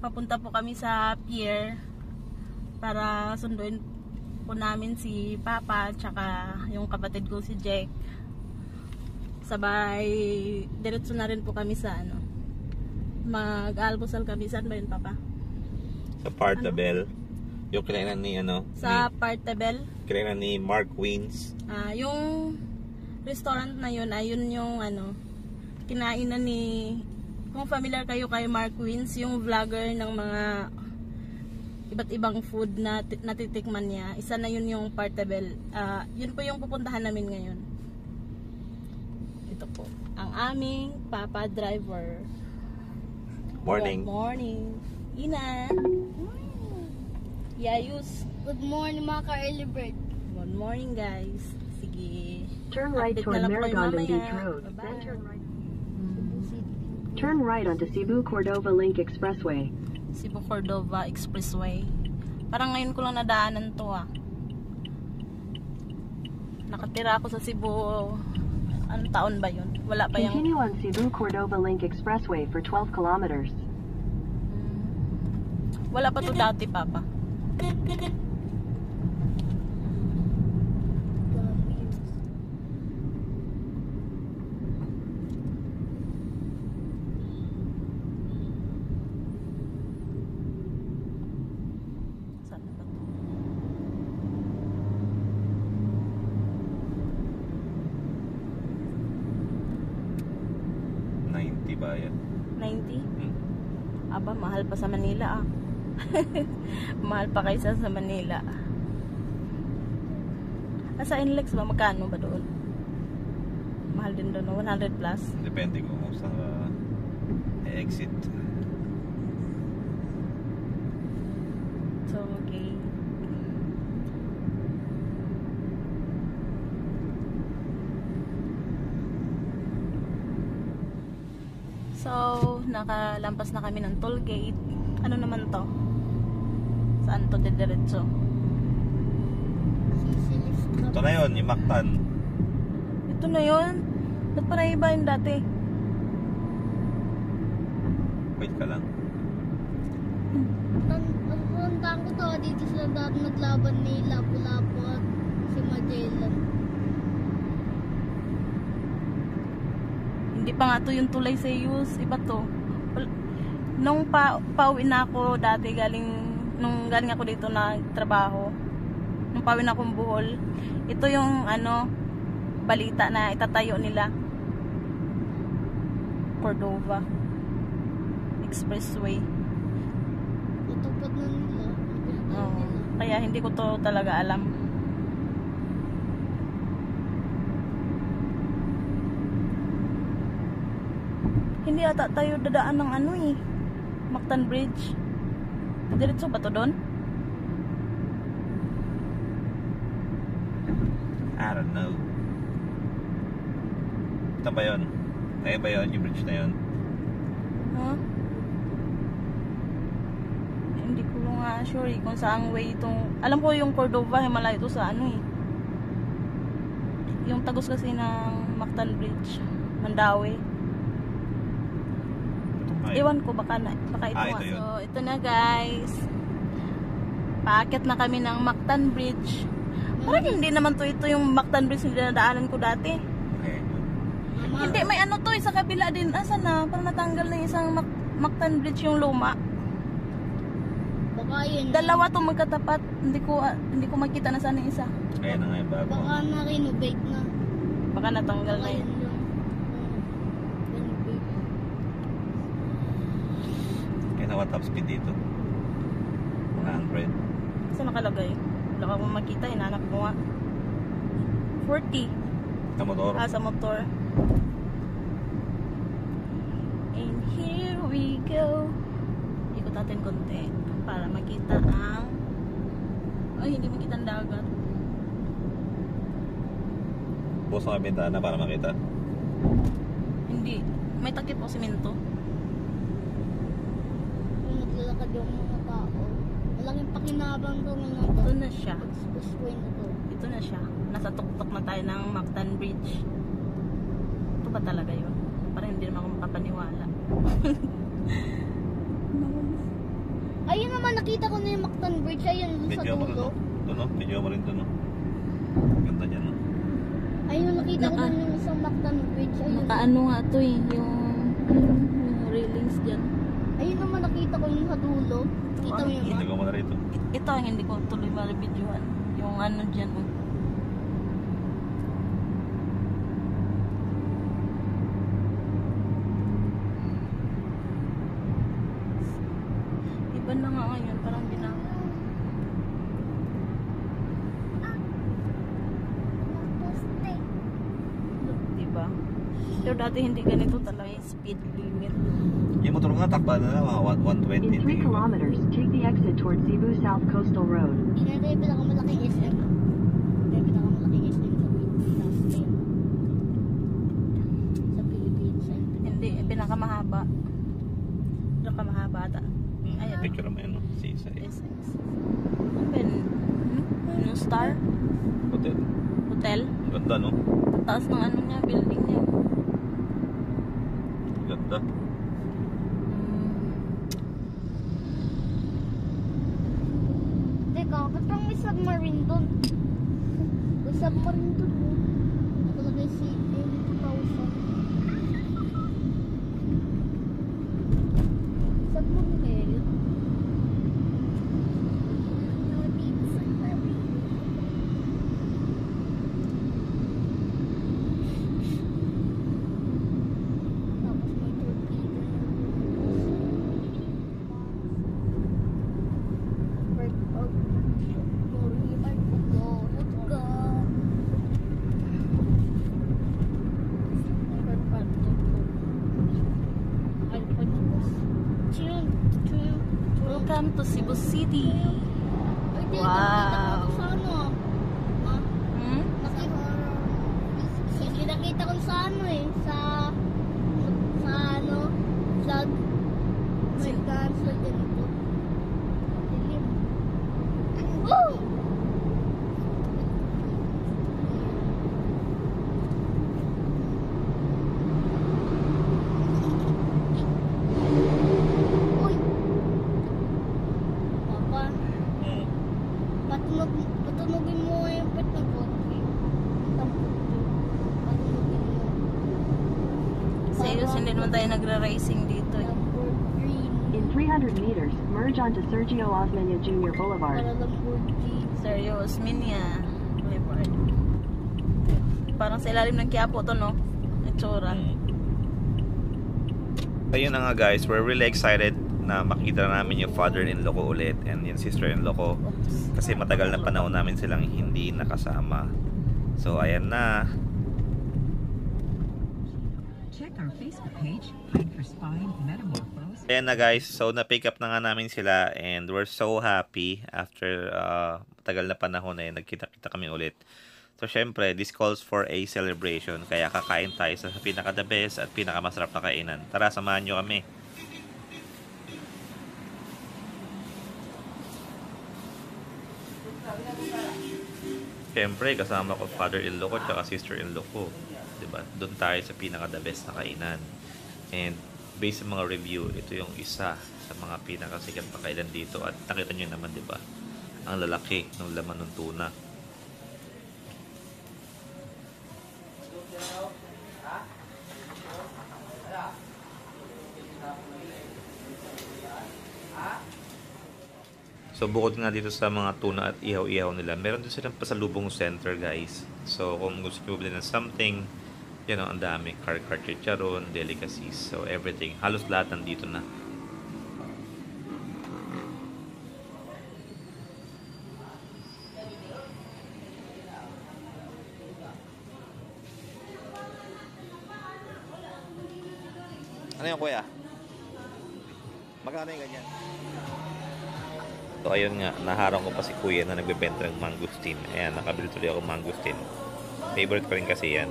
Papunta po kami sa pier para sunduin po namin si Papa tsaka yung kapatid ko si Jake. Sabay diretso na rin po kami sa ano, mag-almusal kami. Saan ba yun, Papa? Sa Partabel. Yung kinainan ni ano? Sa Partabel. Kinainan ni Mark Wins. Yung restaurant na yun, ayun yung ano, kinainan ni, kung familiar kayo kay Mark Wins, yung vlogger ng mga iba't ibang food na natitikman niya. Isa na yun yung Partabel. Yun po yung pupuntahan namin ngayon. Ito po ang aming Papa driver. Morning. Good morning. Ina. Yayus. Good morning mga ka-early bird. Good morning guys. Sige. Turn right toward Maragondon Beach Road. Bye-bye. Turn right onto Cebu Cordova Link Expressway. Cebu Cordova Expressway. Parang ngayon ko lang nadaanan to Nakatira ako sa Cebu. Anong taon ba yun? Wala pa yung... Continue on Cebu Cordova Link Expressway for 12 kilometers. Wala pa to dati, Papa. Saan na ba to? $90 ba yan? 90? Aba, mahal pa sa Manila mahal pa kaysa sa Manila. Sa Inlex ba, magkano ba doon? Mahal din doon, 100 plus? Depende kung sa exit. So, okay. So, nakalampas na kami ng toll gate. Ano naman to? Saan to didiretso? Ito na yun, yung Mactan. Ito na yun? Ba't parang iba yung dati? Wait ka lang. Tandaan ko to dito sila dati naglaban ni Lapu-Lapu at si Magellan. Hindi pa nga to yung tulay sa Yus. Iba to. Nung pauwi na ako dati nung galing ako dito na trabaho, nung pauwi na akong Bohol, ito yung ano, balita na itatayo nila. Cordova Expressway. Tutupad na nila. Kaya hindi ko to talaga alam. Hindi ata tayo dadaan ng ano Mactan Bridge. Diretso ba to doon? I don't know. Ito ba yun? Tayo ba yun? Yung bridge na yun? Huh? Hindi ko nga sure kung saang way itong... Alam ko yung Cordova, malayo ito sa ano yung tagos kasi ng Mactan Bridge. Mandawi. Ewan ko, baka ito nga. Ito yun. So, ito na guys. Paakyat na kami ng Mactan Bridge. Parang hindi naman ito yung Mactan Bridge na dinadaanan ko dati. Okay. Hindi, may ano to, sa kabila din. Asa na? Parang natanggal na isang Mactan Bridge yung luma. Baka yun. Dalawa to magkatapat. Hindi ko makita na sana yung isa. Kaya na nga yung bago. Baka na-renovate na. Baka natanggal na yun. Kaya na what top speed dito? 100. Saan nakalagay? Wala ka mong makita. Hinanap ko nga. 40. Sa motor? Sa motor. And here we go. Ikot natin konti para makita ang... Ay, hindi makita ang dagat. Bukas ang bintana para makita. Hindi. May takip o simento. Kung naglalakad yung mga tao, malaking pakinabang to mga Ito na siya. expressway na to. Ito na siya. Nasa tuktok na tayo ng Mactan Bridge. Ito ba talaga yun? Parang hindi naman ako makapaniwala. bridge, ayun sa Medyo mo rin, dulo. no? Doon, no? Medyo mo rin doon, no? Ganda dyan, no? Ayun, nakita ko dun yung isang Mactan bridge. Ayun. Nakaano nga to eh, yung railings dyan. Ayun naman nakita ko yung sa dulo. Kita mo yun ba? Hindi ko mo na rito. Ito ang hindi ko tuloy ma-videoan. Yung ano dyan. Oh. Iba na nga ngayon, parang diba? Pero dati hindi ganito talaga yung speed limit. Yung motor nga, takba na mga 120. In 3 kilometers, take the exit towards Cebu South Coastal Road. Ito yung pinakamalaking SM. Ito yung pinakamalaking SM sa Pilipinas. Sa Philippines. Hindi, pinakamahaba. Pinakamahaba ata. Ayun. Picture mo yun, no? Si Isa. Yes, yes. Open. Yung Star Hotel. Hotel. Ang ganda, no? Taas ng ano niya, building niya. Ganda. Teka, ba't parang may submarine doon? May submarine doon. Nakalagay si M2000. Submarine kaya yun? Tapos may torpedo. Break out. Welcome to Cebu City. Wow. Hmm? Nakita ko sa ano eh, sa ano, vlog. May cancer ganito. Dilim. Woo! Uy! Papa, patunogin mo yung pet na konti. Patunogin mo. Serious, hindi naman tayo nagra-racing dito eh. Lamborghini. In 300 meters, merge onto Sergio Osmeña Jr. Boulevard. Para Lamborghini. Serious, Minya Boulevard. Parang sa ilalim ng Quiapo to, no? Itsura. Ayun na nga guys, we're really excited na makita namin yung father-in-law ko ulit and yung sister-in-law ko. Kasi matagal na panahon namin silang hindi nakasama. So ayan na. Check our Facebook page, Hyper Spine Metamorphose. Ayan na guys, so na-pick up na nga namin sila and we're so happy after matagal na panahon na nagkita-kita kami ulit. So syempre, this calls for a celebration, kaya kakain tayo sa pinaka-the best at pinaka-masarap na kainan. Tara, samahan nyo kami. Syempre, kasama ko father-in-law ko at sister-in-law ko. Diba? Doon tayo sa pinaka-the best na kainan. And based sa mga review, ito yung isa sa mga pinakasikat na kainan dito. At nakita nyo naman, diba? Ang lalaki ng laman ng tuna. So bukod nga dito sa mga tuna at ihaw-ihaw nila, meron din silang pasalubong center guys. So kung gusto nyo bilhin ng something, yan ang dami. Car chicharon, delicacies, so everything. Halos lahat nandito na. Ano yung kuya? Magkano yung ganyan? So ayun nga, naharang ko pa si kuya na nagbebenta ng mangosteen. Ayan, nakabili tuloy ako mangosteen. Favorite ko rin kasi yan.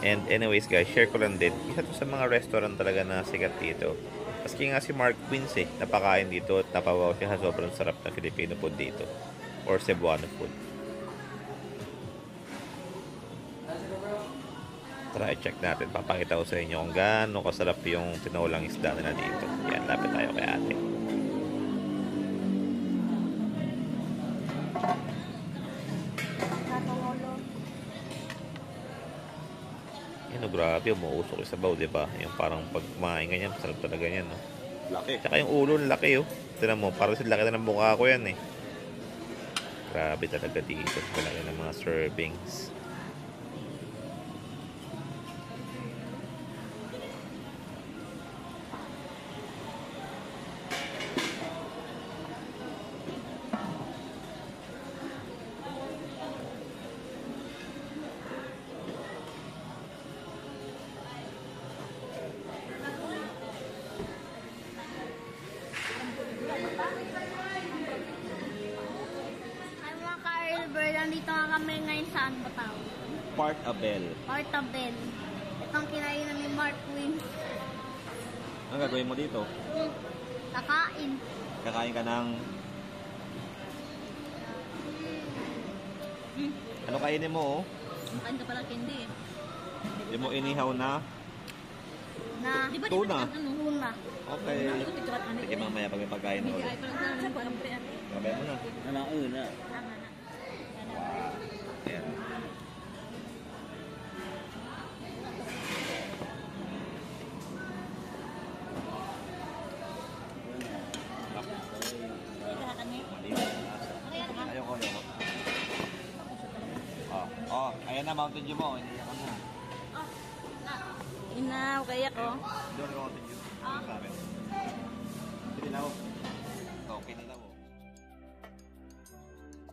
And anyways guys, share ko lang din. Isa to sa mga restaurant talaga na sikat dito. Maski nga si Mark Queens napakain dito at napawaw siya sa sobrang sarap na Filipino food dito. Or Cebuano food. Try check natin. Papakita ko sa inyo kung gaano kasarap yung tinolang isda nila dito. Yan, lapit tayo kay ate. Yan, oh, grabe, umuusok yung sabaw, diba? Yung parang pag kumain ganyan, sarap talaga yan, no? Laki. Tsaka yung ulo, laki, oh. Tignan mo, parang laki na ng mukha ko yan, eh. Grabe talaga dito. Malaki ng mga servings. Ay mga ka-Earlbird, nandito nga kami ngayon saan ba tawag? Part Abel. Portabel. Itong kinainan ni Mark Win. Ano gagawin mo dito? Kakain. Kakain ka ng... Ano kainin mo, oh? Kain ka pala candy, eh. Hindi mo inihaw na Na Di ba, tuna. tuna. Okay. Sige, mamaya pag may pagkain na ulit. Ay, parang sa parang pre. Gabay mo na. Tama na. Ayan. Ayoko. Oh, ayan na Mountain Dew mo. Hindi ka na. Inaw, kaya ko. Doon ako Mountain Dew. Sa amin. Kinilaw. Oh, kinilaw mo.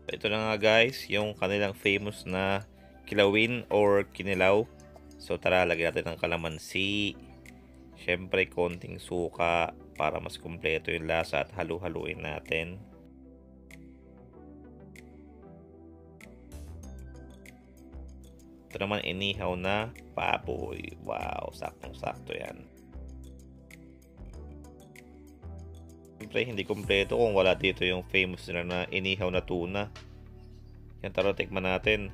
Ito na nga guys, yung kanilang famous na kilawin or kinilaw. So tara, lagyan natin ng kalamansi. Syempre, konting suka para mas kumpleto yung lasa at halu-haluin natin. Ito naman inihaw na baboy. Wow, saktong-sakto yan. Siyempre, hindi kumpleto kung wala dito yung famous nila na inihaw na tuna. Yan, tara, tikman natin.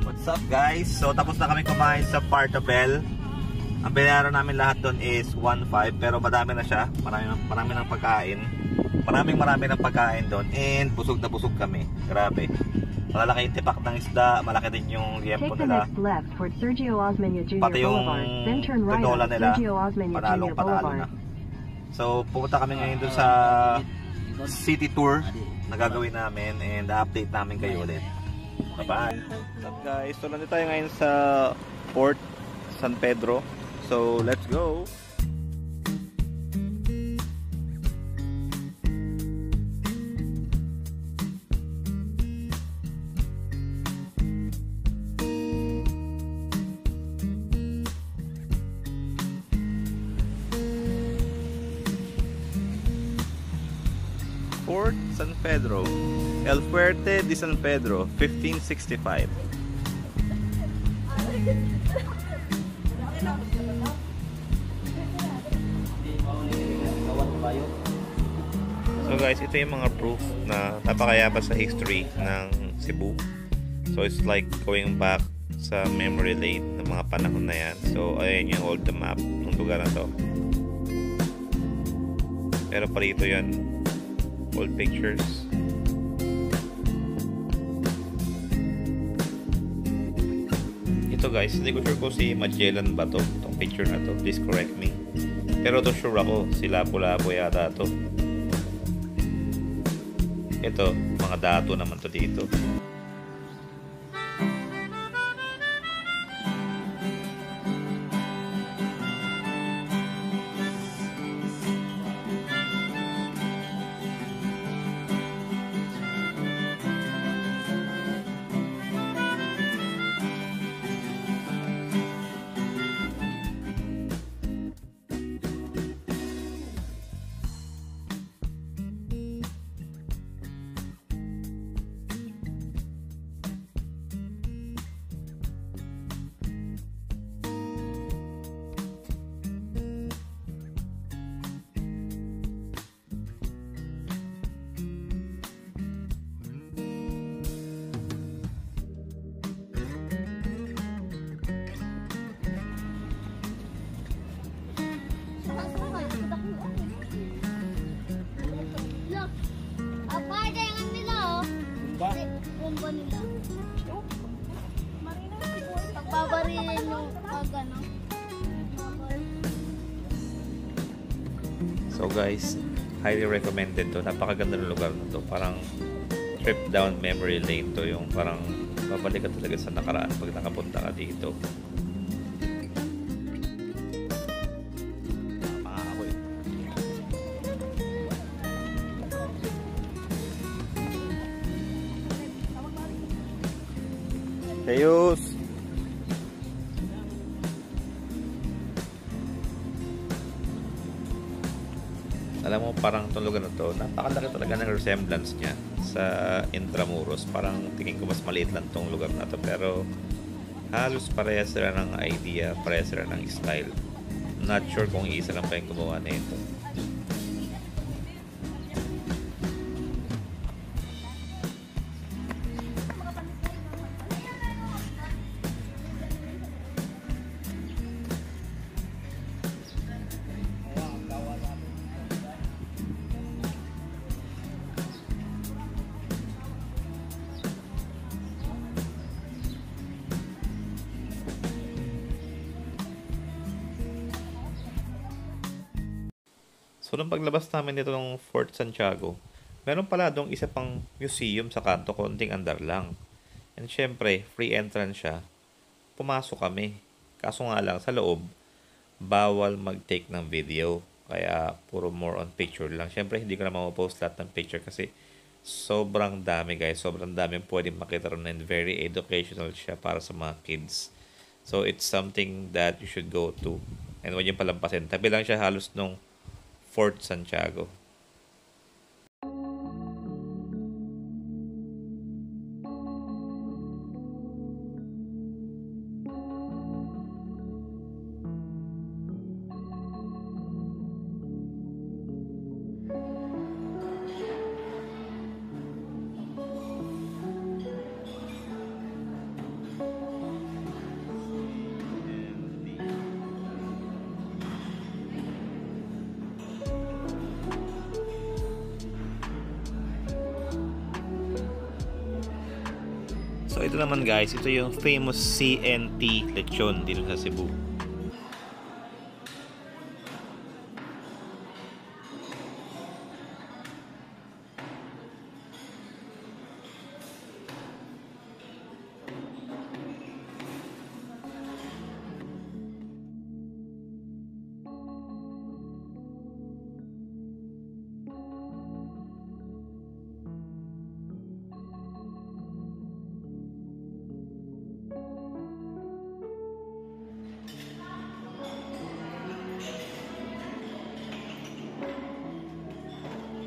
What's up guys? So tapos na kami kumain sa Part Abel. Ang binayaran namin lahat doon is 1.5 pero madami na siya. Marami ng pagkain. Marami ng pagkain doon and busog na busog kami. Grabe. Malalaki yung tipak ng isda, malaki din yung liempo Take the nila. next left toward Sergio Osmeña Jr. Pati yung Boulevard, then turn right tinola on nila, Sergio Osmeña Jr. panalo Boulevard. na. So pupunta kami ngayon doon sa city tour na gagawin namin and update namin kayo ulit. Bye-bye! What's up guys? So nandito tayo ngayon sa Port San Pedro. So let's go! Fort San Pedro. El Fuerte de San Pedro, 1565. So guys, ito yung mga proof na napakayabas sa history ng Cebu. So it's like going back sa memory lane ng mga panahon na yan. So ayan yung old map ng lugar na to. Pero pa rito yun, old pictures. Ito guys, hindi ko sure kung si Magellan ba to, itong picture na to, please correct me. Pero to sure ako, si Lapu-Lapu yata to. Ito, mga dato naman to dito. Bomba nila. Pagbabarilin yung gano. So guys, highly recommended to. Napakaganda ng lugar na to. Parang trip down memory lane to. Yung parang babalik ka talaga sa nakaraan pag nakapunta ka dito. Ayos! Alam mo, parang itong lugar na to, napakalaki talaga ng resemblance niya sa Intramuros. Parang tingin ko mas maliit lang itong lugar na to, pero halos parehas sila ng idea, parehas sila ng style. Not sure kung isa lang pa yung gumawa na ito. So, nung paglabas namin dito ng Fort Santiago, meron pala doong isa pang museum sa kanto, konting andar lang. And syempre, free entrance siya. Pumasok kami. Kaso nga lang, sa loob, bawal mag-take ng video. Kaya, puro more on picture lang. Syempre, hindi ko na mapopost lahat ng picture kasi sobrang dami guys. Sobrang dami pwedeng makita rin and very educational siya para sa mga kids. So, it's something that you should go to. And huwag yung palampasin. Tabi lang siya halos nung Fort Santiago. So ito naman guys, ito yung famous CNT lechon dito sa Cebu.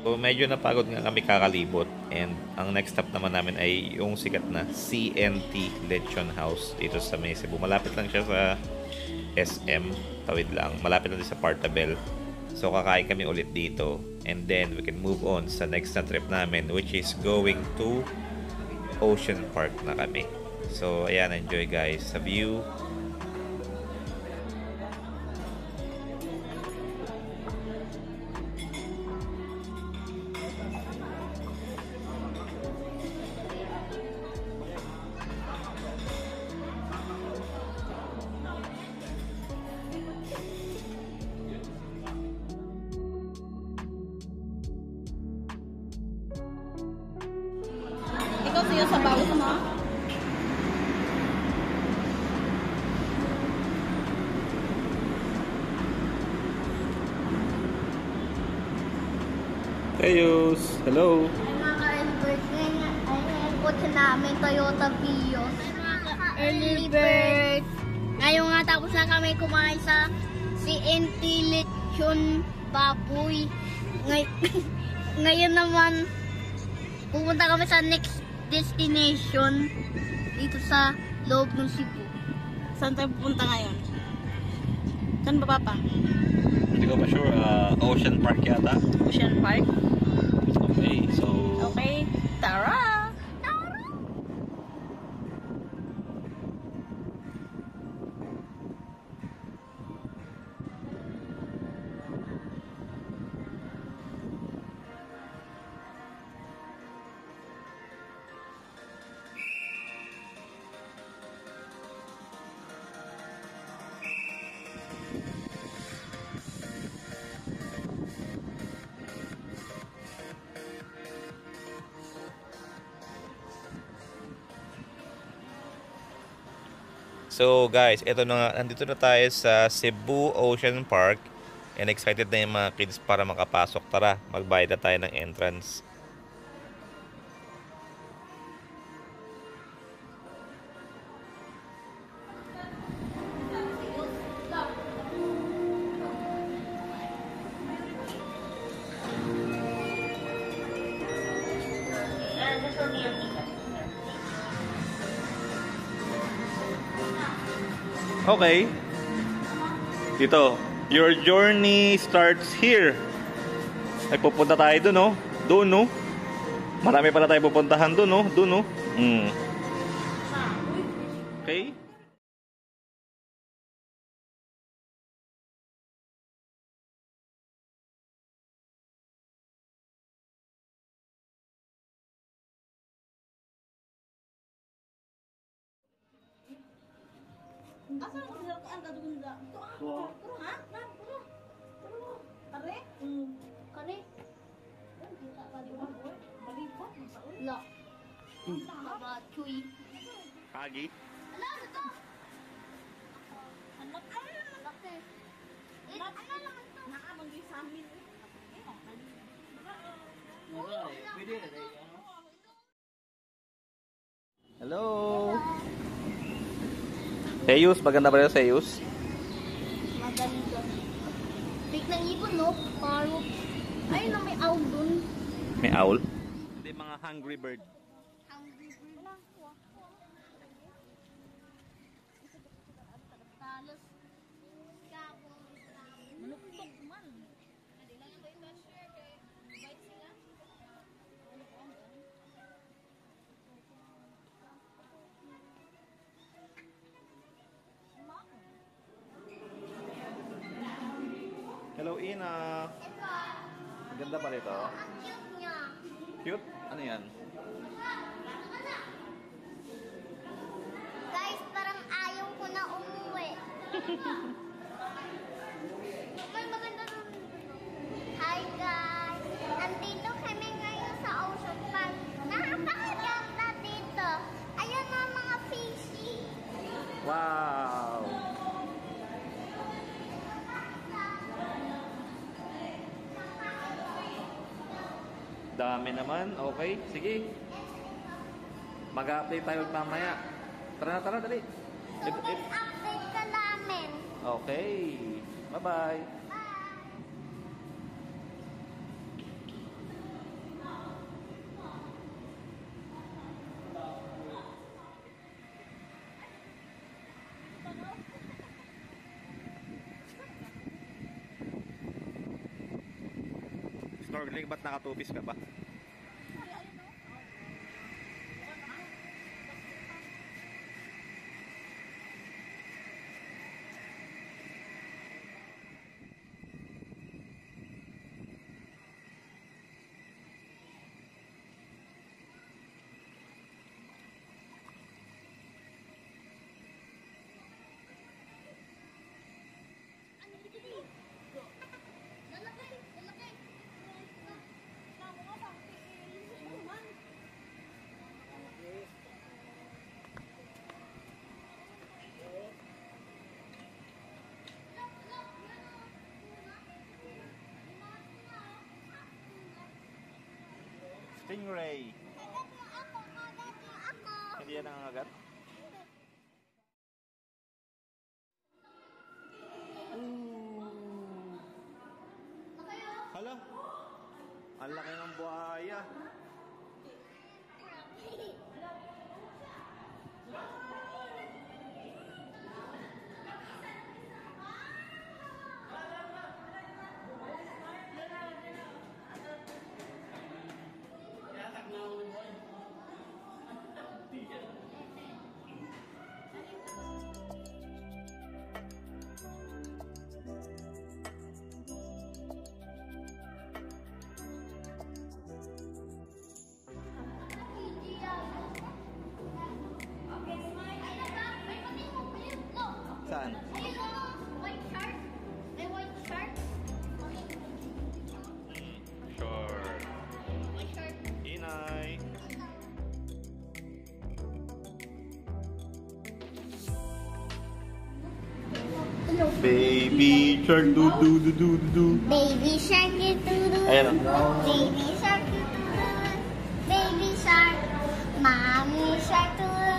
So medyo napagod nga kami kakalibot, and ang next stop naman namin ay yung sikat na CNT Lechon House dito sa may Cebu. Malapit lang siya sa SM, tawid lang. Malapit lang din sa Partabel. So kakain kami ulit dito, and then we can move on sa next na trip namin, which is going to Ocean Park na kami. So ayan, enjoy guys sa view. Ikaw siya sa bawas mo? Teos, hello. Ay mga ka-early bird, ngayon kotse namin, Toyota Vios. Early bird. Ngayon nga tapos na kami kumain sa CNT Lechon Baboy. Ngayon naman, pupunta kami sa next destination dito sa loob ng Cebu. Saan tayo pupunta ngayon? Saan ba, Papa? Hindi ko pa sure. Ocean Park yata. Ocean Park? Okay, so... Okay, tara! So guys, ito na nga, nandito na tayo sa Cebu Ocean Park, and excited na yung mga kids para makapasok. Tara, magbayad na tayo ng entrance. Okay. Dito, your journey starts here. Ay, pupunta tayo dun, no? Doon, no? Marami pala tayo pupuntahan dun, no? Doon, no? Okay. Asa mo sila ang kadugunda? Puro ha? Puro. Are? Kani? Malipot mo sa ulo. La. Baba, chuy. Hagi. Ala, ito. Anak Laki. Ano naman to? naamang di sa amin. Hello. Teos, maganda ba yun, Teos? Maganda. Big na ibon, no? Paro. Ayun na, may owl dun. May owl? Hindi, mga hungry bird. Talos. Manuktok man. Hello, Ina. Maganda pa rito. Ang cute niya. Cute? Ano yan? Guys, parang ayaw ko na umuwi. May maganda dun. Hi guys! Nandito kami ngayon sa Ocean Park. Napakaganda dito. Ayun ang mga fishy. Wow! Dami naman. Okay, sige. Mag-update tayo mamaya. Tara na, dali. So, mag-update ka namin. Okay. Bye-bye. Bye! Snorkeling, ba't nakatupis ka ba? Stingray. Hindi yan nangangagat? Hala, ang laki ng buhaya. Saan? White shark. May white shark. Sure. White shark. Inay. Baby shark do do do do do. Baby shark do do. Ayan o. Baby shark do do. Baby shark. Mommy shark do do.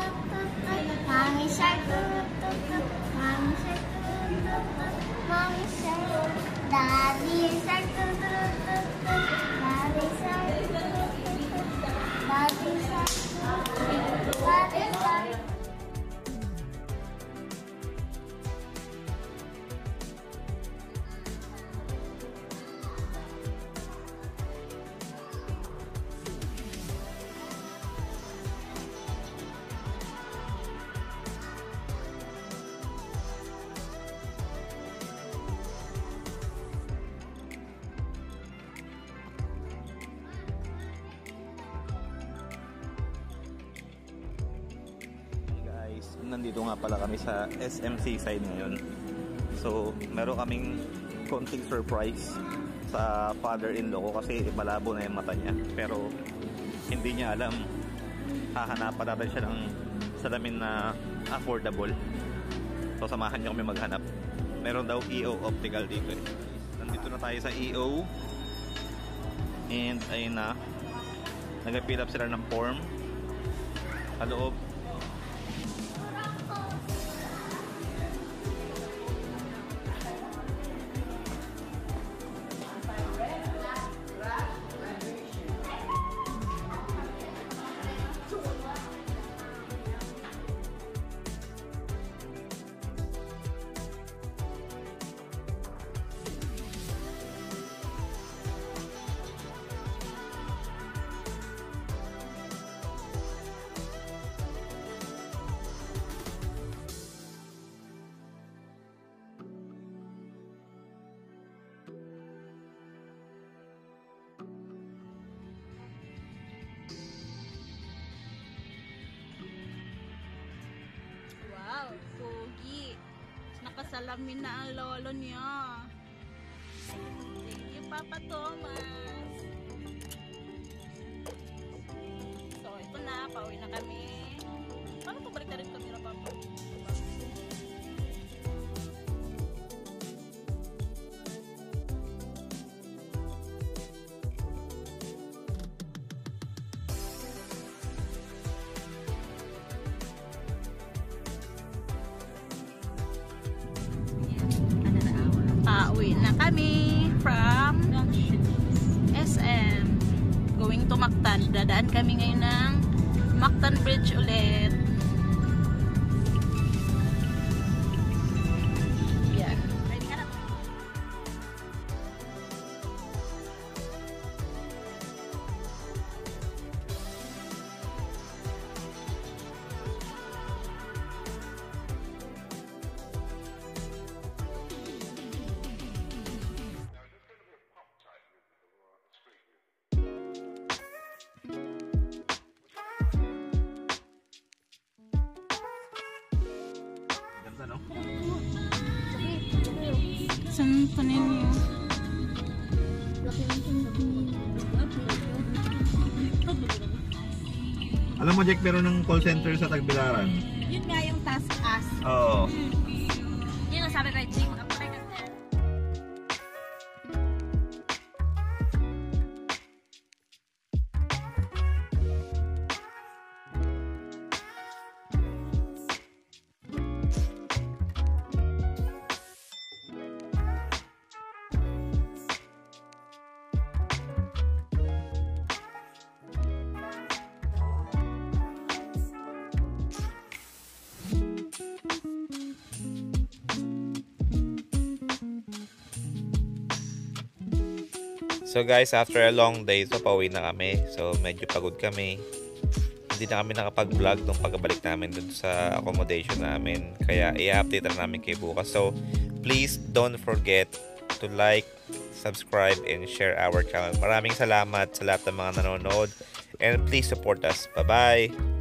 Mommy shark do do. Mommy shark do do. Mommy shark. Daddy shark do do. Daddy shark do do. Daddy shark. Daddy shark. Nandito nga pala kami sa SMC side ngayon. So, meron kaming konting surprise sa father-in-law ko kasi malabo na yung mata niya. Pero, hindi niya alam. Hahanapan natin siya ng salamin na affordable. So, samahan niyo kami maghanap. Meron daw EO Optical dito. Nandito na tayo sa EO. And, ayun na. Nag-fill up sila ng form. Sa loob. Wow, pogi. Nakasalamin na ang lolo niya. Thank you, Papa Thomas. So, ito na. Pauwi na kami. Paano ito balik na rin kami na, Papa? Pauwi na kami from SM going to Mactan. Dadaan kami ngayon ng Mactan Bridge ulit. Yan. Ready ka na? Santo Niño. Alam mo, Jack, meron ng call center sa Tagbilaran. Yun nga yung task us. Oo. Yun ang sabi ko, Jake, mag-apply ka na. So guys, after a long day, so pauwi na kami. So medyo pagod kami. Hindi na kami nakapag-vlog nung pagbalik namin dun sa accommodation namin. Kaya i-update na namin kayo bukas. So please don't forget to like, subscribe, and share our channel. Maraming salamat sa lahat ng mga nanonood. And please support us. Bye-bye!